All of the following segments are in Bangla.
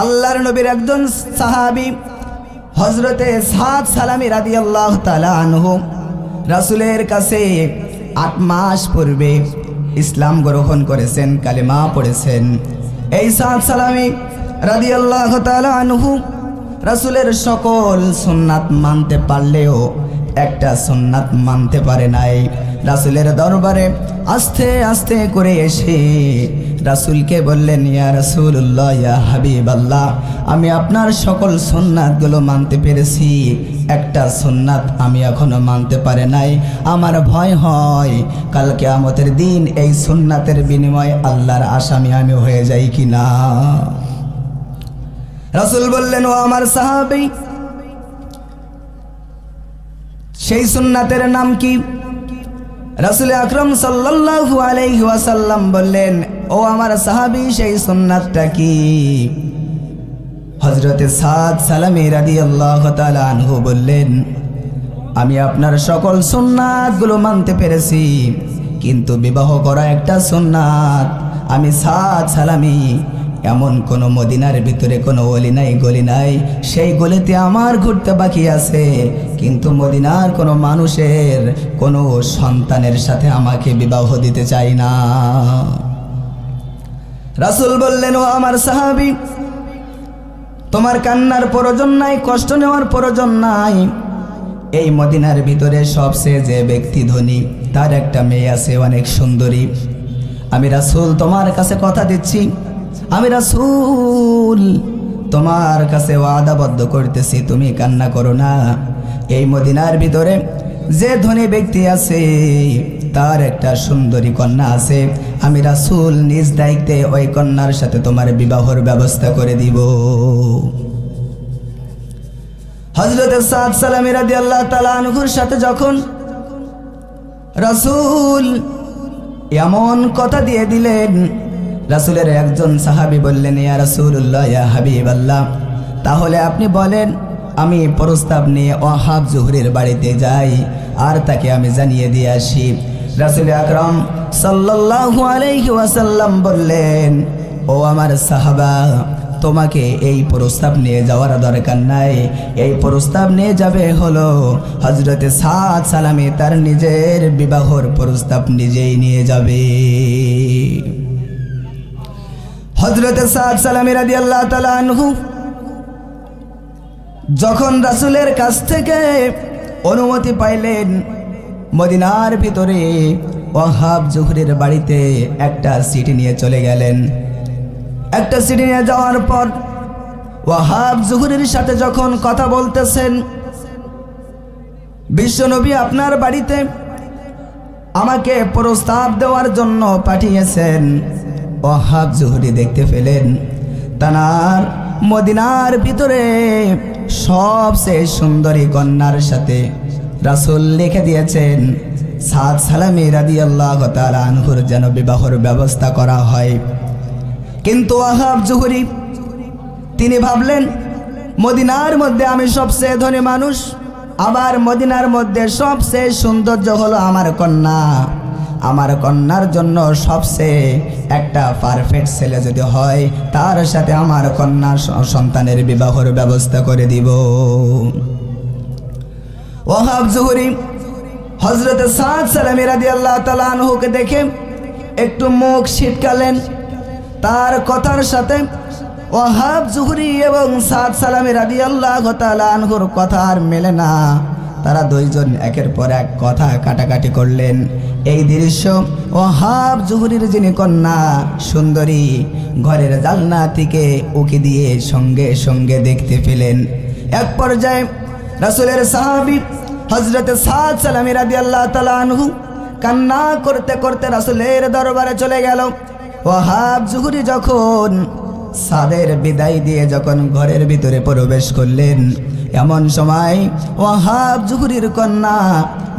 আল্লাহর নবীর একজন সাহাবী হযরতে সাদ সালামী রাদিয়াল্লাহু তাআলা আনহু রাসূলের কাছে 8 মাস পূর্বে ইসলাম গ্রহণ করেছেন, কালেমা পড়েছেন। এই সাদ সালামী রাদিয়াল্লাহু তাআলা আনহু রাসূলের সকল সুন্নাত মানতে পারলেও একটা সুন্নাত মানতে পারে নাই। রাসূলের দরবারে আস্তে আস্তে করে এসে রাসূলকে বললেন, ইয়া রাসূলুল্লাহ, ইয়া হাবিবাল্লাহ, আমি আপনার সকল সুন্নাতগুলো মানতে পেরেছি, একটা সুন্নাত আমি এখনো মানতে পারে নাই। আমার ভয় হয় কাল কিয়ামতের দিন এই সুন্নাতের বিনিময়ে আল্লাহর আসামি আমি হয়ে যাই কিনা। রাসূল বললেন, ও আমার সাহাবী, সেই সুন্নাতের নাম কি? রাসূল আকরাম সাল্লাল্লাহু আলাইহি ওয়াসাল্লাম বললেন, ও আমার সাহাবী, সেই সুন্নাতটা কি? হযরতে সাদ সালামী রাদিয়াল্লাহু তাআলা আনহু বললেন, আমি আপনার সকল সুন্নাতগুলো মানতে পেরেছি, কিন্তু বিবাহ করা একটা সুন্নাত আমি সাদ সালামী এমন কোনো মদিনার ভিতরে কোনো অলি নাই, গলি নাই, সেই গলিতে আমার ঘুরতে বাকি আছে, কিন্তু মদিনার কোনো মানুষের কোনো সন্তানের সাথে আমাকে বিবাহ দিতে চাই না। রাসূল বললেন, ও আমার সাহাবী, তোমার কান্নার প্রয়োজন নাই, কষ্ট নেওয়ার প্রয়োজন নাই। এই মদিনার ভিতরে সবচেয়ে যে ব্যক্তি ধনী, তার একটা মেয়ে আছে অনেক সুন্দরী। আমি রাসূল তোমার কাছে কথা দিচ্ছি, আমি রাসূল তোমার কাছে ওয়াদাবদ্ধ করতেছি, তুমি কান্না করো না। এই মদিনার ভিতরে যে ধনী ব্যক্তি আছে তার একটা সুন্দরী কন্যা আছে, আমি রাসূল নিজ দায়িত্বে ওই কন্যার সাথে তোমার বিবাহের ব্যবস্থা করে দিব। হযরত সাদ সালামী রাদিয়াল্লাহু তাআলা আনহুর সাথে যখন রাসূল এমন কথা দিয়ে দিলেন, রাসূলের একজন সাহাবী বললেন, ইয়া রাসূলুল্লাহ, ইয়া হাবিবাল্লাহ, তাহলে আপনি বলেন আমি প্রস্তাব নিয়ে ওয়াহাব জুহরির বাড়িতে যাই আর তাকে আমি জানিয়ে দিয়ে আসি। রাসূল আকরাম সাল্লাল্লাহু আলাইহি ওয়াসাল্লাম বললেন, ও আমার সাহাবা, তোমাকে এই প্রস্তাব নিয়ে যাওয়ার দরকার নাই, এই প্রস্তাব নিয়ে যাবে হলো হযরতে সাদ সালামী, তার নিজের বিবাহর প্রস্তাব নিজেই নিয়ে যাবে। হযরতে সাদ সালামী রাদিয়াল্লাহু তাআলা আনহু যখন রাসূলের কাছ থেকে অনুমতি পাইলেন, মদিনার ভিতরে ওয়াহাব জুহরির বাড়িতে একটা চিঠি নিয়ে চলে গেলেন। একটা চিঠি নিয়ে যাওয়ার পর ওয়াহাব জুহরির সাথে যখন কথা বলতেছেন, বিশ্বনবী আপনার বাড়িতে আমাকে প্রস্তাব দেওয়ার জন্য পাঠিয়েছেন। ওয়াহাব জুহরি দেখতে পেলেন তার মদিনার ভিতরে সবচেয়ে সুন্দরী কন্যার সাথে রাসূল লিখে দিয়েছেন, সাদ সালামী রাদিয়াল্লাহু তাআলা আনহুর যেন বিবাহের ব্যবস্থা করা হয়। কিন্তু ওয়াহাব জুহরি তিনি ভাবলেন, মদিনার মধ্যে আমি সবচেয়ে ধনী মানুষ, আবার মদিনার মধ্যে সবচেয়ে সৌন্দর্য হলো আমার কন্যা, আমার কন্যার জন্য সবচেয়ে একটা পারফেক্ট ছেলে যদি হয়, তার সাথে আমার কন্যা সন্তানের বিবাহের ব্যবস্থা করে দিব। ওয়াহাব জুহরি হযরতে সাদ সালামী রাদিয়াল্লাহু তাআলা আনহুকে দেখে একটু মুখ ছিটকালেন। তার কথার সাথে ওয়াহাব জুহরি এবং সাদ সালামী রাদিয়াল্লাহু তাআলা আনহুর কথা আর মেলে না। তারা দুইজন একের পর এক কথা কাটাকাটি করলেন। এই দৃশ্য ওয়াহাব জুহরির যিনি কন্যা সুন্দরী ঘরের জানলা থেকে উকি দিয়ে সঙ্গে সঙ্গে দেখতে পেলেন। এক পর্যায়ে রাসূলের সাহাবী হযরতে সাদ সালামী রাদিয়াল্লাহু তাআলা আনহু কান্না করতে করতে রাসূলের দরবারে চলে গেল। ওয়াহাব জুহরি যখন সাদের বিদায় দিয়ে যখন ঘরের ভিতরে প্রবেশ করলেন, এমন সময় ওয়াহাব জুহরির কন্যা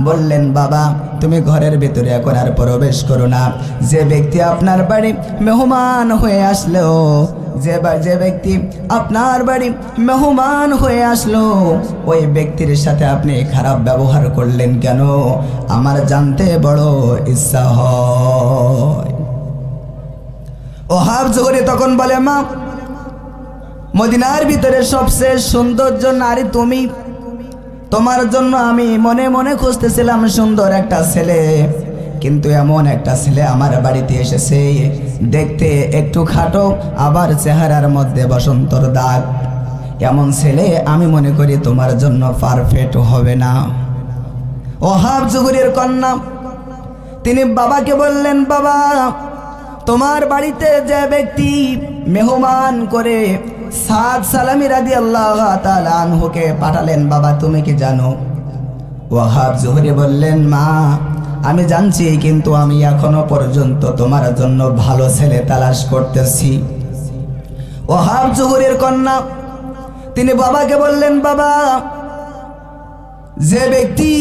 বললেন, বাবা তুমি ঘরের ভিতরে এখন আর প্রবেশ করো না। যে ব্যক্তি আপনার বাড়ি মেহমান হয়ে আসলো, যে ব্যক্তি আপনার বাড়ি মেহমান হয়ে আসলো, ওই ব্যক্তির সাথে আপনি খারাপ ব্যবহার করলেন কেন? আমার জানতে বড় ইচ্ছা হয়। ওয়াহাব জুহরি তখন বলে, মা মদিনার ভিতরে সবচেয়ে সৌন্দর্য নারী তুমি, তোমার জন্য আমি মনে মনে খুঁজতেছিলাম সুন্দর একটা ছেলে, কিন্তু এমন একটা ছেলে আমার বাড়িতে এসেছে, দেখতে একটু খাটো আবার চেহারার মধ্যে বসন্তর দাগ। এমন ছেলে আমি মনে করি তোমার জন্য পারফেক্ট হবে না। ওহাব জুহুরির কন্যা তিনি বাবাকে বললেন, বাবা তোমার বাড়িতে যে ব্যক্তি মেহমান করে সাদ সালামি রাদিয়াল্লাহু তাআলা আনহুকে পাঠালেন, বাবা তুমি কি জানো? ওহাব জুহরি বললেন, মা আমি জানছি, কিন্তু আমি এখনো পর্যন্ত তোমার জন্য ভালো ছেলে তালাশ করতেছি। ওহাব জুহরির কন্যা তিনি বাবাকে বললেন, বাবা যে ব্যক্তি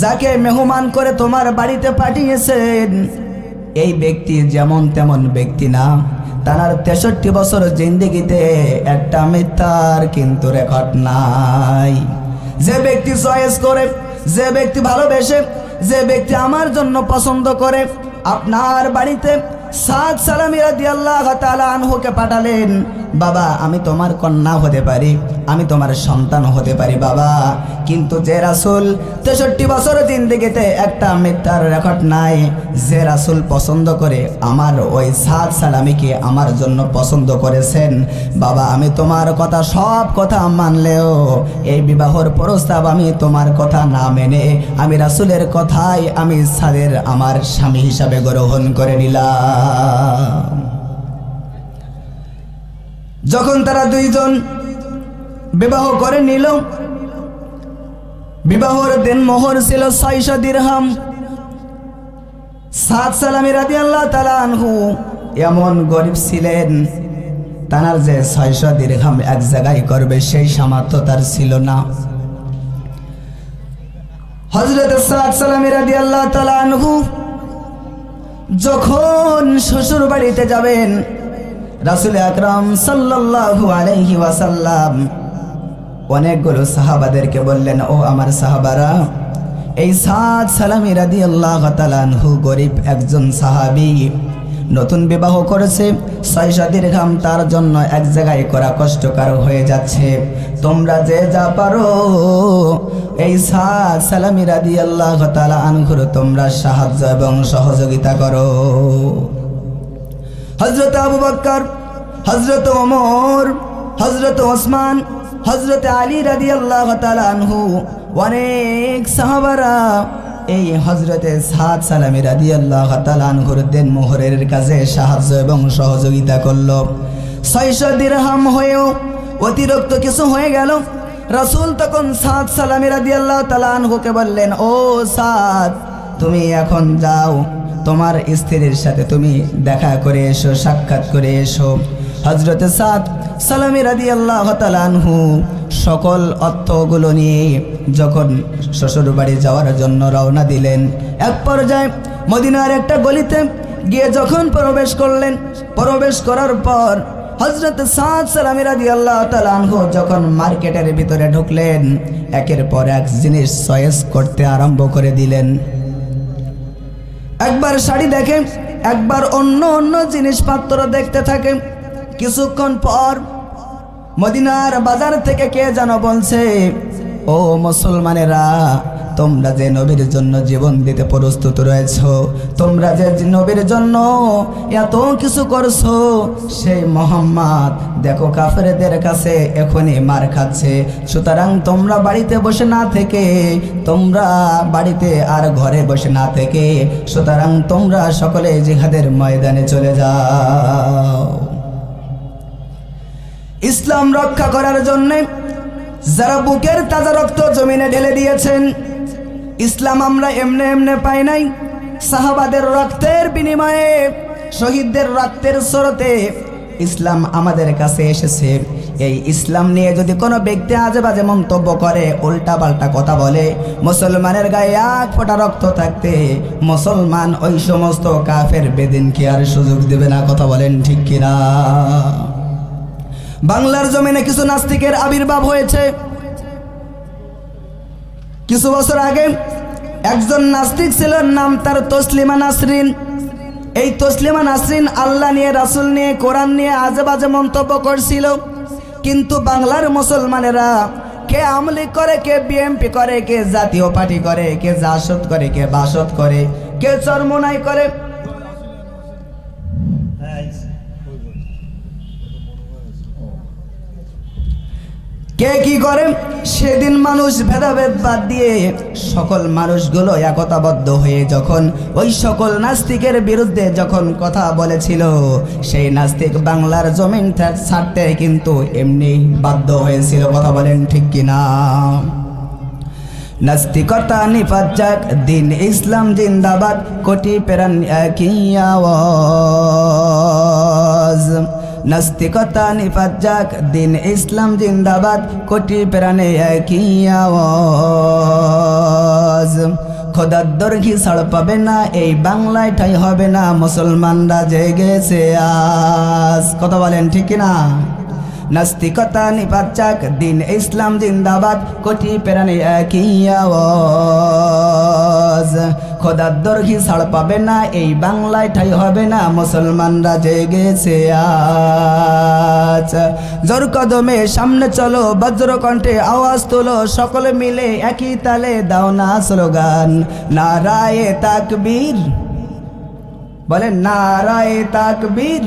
যাকে মেহমান করে তোমার বাড়িতে পাঠিয়েছেন এই ব্যক্তি যেমন তেমন ব্যক্তি না, তার 63 বছর জিন্দেগিতে একটা মিথ্যার কিন্তু রেকর্ড নাই। যে ব্যক্তি চয়েস করে, যে ব্যক্তি ভালোবেসে, যে ব্যক্তি আমার জন্য পছন্দ করে আপনার বাড়িতে সাদ সালামি রাদিয়াল্লাহু তাআলা আনহুকে পাঠালেন, বাবা আমি তোমার কন্যা হতে পারি, আমি তোমার সন্তান হতে পারি বাবা, কিন্তু যে রাসূল 63 বছর জিন্দেগিতে একটা মিথ্যার রেকর্ড নাই, যে রাসূল পছন্দ করে আমার ওই সাদ সালামিকে আমার জন্য পছন্দ করেছেন, বাবা আমি তোমার কথা সব কথা মানলেও এই বিবাহর প্রস্তাব আমি তোমার কথা না মেনে আমি রাসূলের কথাই আমি সাদের আমার স্বামী হিসাবে গ্রহণ করে নিলাম। যখন তারা দুইজন বিবাহ করে নিল, বিবাহর দিন মোহর ছিল 600 দিরহাম। সাদ সালামি রাদিয়াল্লাহু তাআলা আনহু এমন গরিব ছিলেন, তার যে 600 দিরহাম এক জায়গায় করবে সেই সামর্থ্য তার ছিল না। হযরত সাদ সালামি রাদিয়াল্লাহু তাআলা আনহু যখন শ্বশুর বাড়িতে যাবেন, রাসূল আকরাম সাল্লাল্লাহু আলাইহি ওয়াসাল্লাম অনেকগুলো সাহাবাদেরকে বললেন, ও আমার সাহাবারা, এই সাদ সালামি রাদিয়াল্লাহু তাআলা আনহু গরিব একজন সাহাবী, নতুন বিবাহ করেছে, 600 দিরহাম তার জন্য এক জায়গায় করা কষ্টকর হয়ে যাচ্ছে, তোমরা যে যা পারো এই সাদ সালামি রাদিয়াল্লাহু তাআলা আনহুর তোমরা সাহায্য এবং সহযোগিতা করো। হযরত আবু বকর, হযরত ওমর, হযরত ওসমান, হযরত আলী রাদিয়াল্লাহু তাআলা আনহু অনেক সাহাবারা এই হযরতে সাদ সালামি রাদিয়াল্লাহু তাআলা আনহুর দেন মোহরের কাজে সাহায্য এবং সহযোগিতা করল। 600 দিরহাম হয়েও অতিরিক্ত কিছু হয়ে গেল। রাসূল তখন সাদ সালামি রাদিয়াল্লাহু তাআলা আনহুকে বললেন, ও সাদ তুমি এখন যাও, তোমার স্ত্রীর সাথে তুমি দেখা করে এসো, সাক্ষাৎ করে এসো। হযরতে সাদ সালামি রাদিয়াল্লাহু তাআলা আনহু সকল অর্থগুলো নিয়ে যখন শ্বশুর বাড়ি যাওয়ার জন্য রওনা দিলেন, এক পর্যায়ে মদিনার একটা গলিতে গিয়ে যখন প্রবেশ করলেন, প্রবেশ করার পর হযরত সাদ সালামি রাদিয়াল্লাহু তাআলা আনহু যখন মার্কেটের ভিতরে ঢুকলেন, একের পর এক জিনিস চয়েস করতে আরম্ভ করে দিলেন। একবার শাড়ি দেখে, একবার অন্য অন্য জিনিসপত্র দেখতে থাকে। কিছুক্ষণ পর মদিনার বাজার থেকে কে যেন বলছে, ও মুসলমানেরা, তোমরা যে নবীর জন্য জীবন দিতে প্রস্তুত রয়েছো, তোমরা যে নবীর জন্য এত কিছু করছো, সেই মুহাম্মদ দেখো কাফেরদের কাছে এখনই মার খাচ্ছে, সুতরাং তোমরা বাড়িতে বসে না থেকে, তোমরা বাড়িতে আর ঘরে বসে না থেকে, সুতরাং তোমরা সকলে জিহাদের ময়দানে চলে যাও। ইসলাম রক্ষা করার জন্য যারা বুকের তাজা রক্ত জমিনে ঢেলে দিয়েছেন, ইসলাম আমরা এমনে এমনে পাই নাই, সাহাবাদের রক্তের বিনিময়ে, শহীদদের রক্তের স্রোতে ইসলাম আমাদের কাছে এসেছে। এই ইসলাম নিয়ে যদি কোনো ব্যক্তি আজে বাজে মন্তব্য করে, উল্টা পাল্টা কথা বলে, মুসলমানের গায়ে এক ফোঁটা রক্ত থাকতে মুসলমান ওই সমস্ত কাফের বেদিনকে আর সুযোগ দেবে না। কথা বলেন ঠিক কিনা? বাংলার জমিনে কিছু নাস্তিকের আবির্ভাব হয়েছে। কিছু বছর আগে একজন নাস্তিক ছিল, নাম তার তসলিমা নাসরিন। এই তসলিমা নাসরিন আল্লাহ নিয়ে, রাসূল নিয়ে, কোরআন নিয়ে আজে বাজে মন্তব্য করছিল। কিন্তু বাংলার মুসলমানেরা কে আওয়ামী লীগ করে, কে বিএনপি করে, কে জাতীয় পার্টি করে, কে জাসদ করে, কে বাসদ করে, কে চরমোনাই করে, কে কি করে। সেদিন মানুষ ভেদাভেদ বাদ দিয়ে সকল মানুষগুলো একতাবদ্ধ হয়ে যখন ওই সকল নাস্তিকের বিরুদ্ধে যখন কথা বলেছিল, সেই নাস্তিক বাংলার জমিনটা ছাড়তে কিন্তু এমনি বাধ্য হয়েছিল। কথা বলেন ঠিক কিনা? নাস্তিকতা নিপাত যাক, দিন ইসলাম জিন্দাবাদ, কোটি প্রাণ একই আওয়াজ। নাস্তিকতা নিপাত যাক, দিন ইসলাম জিন্দাবাদ, কোটি প্রাণে একই আওয়াজ। খোদার দরঘি ছাড় পাবে না, এই বাংলায় ঠাই হবে না, মুসলমানরা জেগেছে আজ। কথা বলেন ঠিক না? নাস্তিকতা নিপাত যাক, দিন ইসলাম জিন্দাবাদ, কোটি প্রাণে একই আওয়াজ। খোদার দরঘি ছাড় পাবে না, এই বাংলায় ঠাই হবে না, মুসলমানরা জেগেছে আজ। জোর কদমে সামনে চলো, বজ্রকণ্ঠে আওয়াজ তোলো, সকলে মিলে একই তালে দাও না স্লোগান, নারায়ে তাকবীর। বলেন নারায়ে তাকবীর।